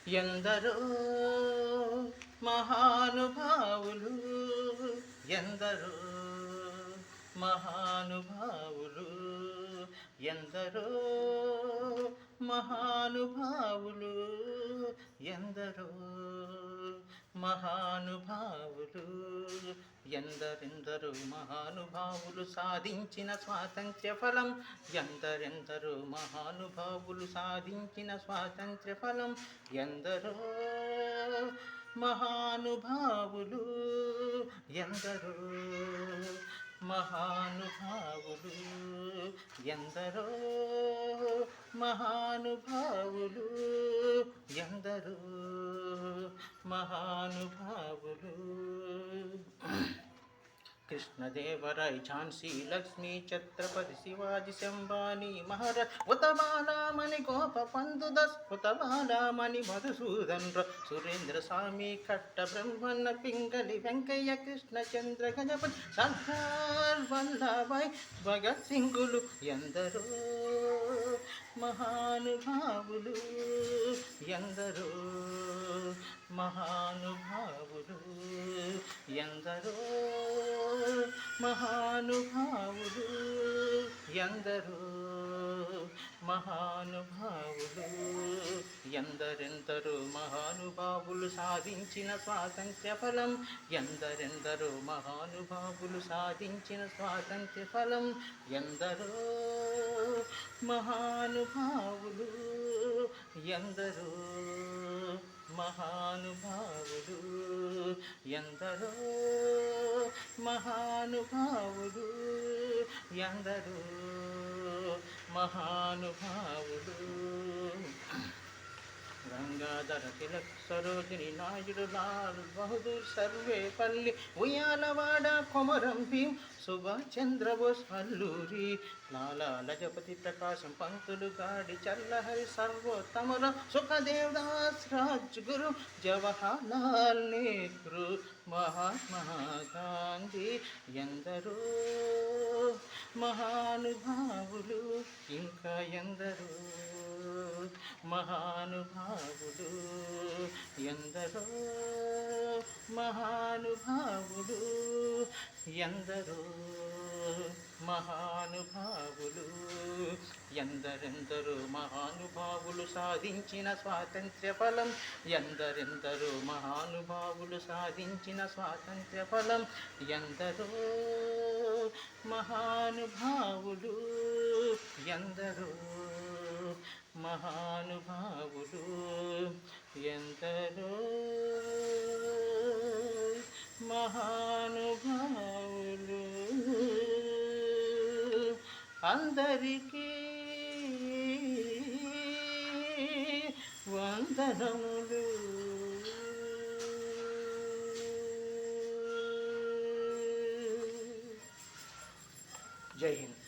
ఎందరో మహానుభావులు, ఎందరో మహానుభావులు, ఎందరో మహానుభావులు, ఎందరో మహానుభావులు, ఎందరెందరో మహానుభావులు సాధించిన స్వాతంత్ర్య ఫలం, ఎందరెందరో మహానుభావులు సాధించిన స్వాతంత్ర్య ఫలం, ఎందరో మహానుభావులు, ఎందరో మహానుభావులు, ఎందరో మహానుభావులు, ఎందరో మహానుభావులు. కృష్ణదేవరాయ్, ఝాన్సీ లక్ష్మీ, ఛత్రపతి శివాజీ, శంభాని మహారాజ్, ఉతబాలామణి, గోపపంతు దాస్, ఉతబాలామణి, మధుసూదన్ రావు, సురేంద్ర స్వామి, కట్ట బ్రహ్మన్న, పింగళి వెంకయ్య, కృష్ణచంద్ర గజపతి, సర్దార్ వల్లభాయ్, భగత్ సింగులు, ఎందరో మహానుభావులు, ఎందరో మహానుభావులు, ఎందరో మహానుభావులు, ఎందరో మహానుభావులు, ఎందరెందరో మహానుభావులు సాధించిన స్వాతంత్ర్య ఫలం, ఎందరెందరో మహానుభావులు సాధించిన స్వాతంత్ర్య ఫలం, ఎందరో మహానుభావులు, ఎందరో మహానుభావులు, ఎందరో మహానుభావులు, ఎందరో మహానుభావులు. గంగాధర తిలక్, సరోజిని నాయుడు, లాల్ బహదూర్, సర్వేపల్లి, ఉయ్యాలవాడ, కొమరం భీం, సుభాష్ చంద్రబోస్, అల్లూరి, లాలా లజపతి, ప్రకాశం పంతులు, గాడి చల్లహరి, సర్వోత్తమరావు, సుఖదేవ్ దాస్, రాజ్గురు, జవహర్లాల్ నెహ్రూ, మహాత్మా గాంధీ, ఎందరో మహానుభావులు, ఇంకా ఎందరో మహానుభావులు, ఎందరో మహానుభావులు, ఎందరో మహానుభావులు, ఎందరెందరో మహానుభావులు సాధించిన స్వాతంత్ర్య ఫలం, ఎందరెందరో మహానుభావులు సాధించిన స్వాతంత్ర్య ఫలం, ఎందరో మహానుభావులు, ఎందరో మహానుభావులు, ఎందరో మహానుభావులు. అందరికీ వందనములు. జై హింద్.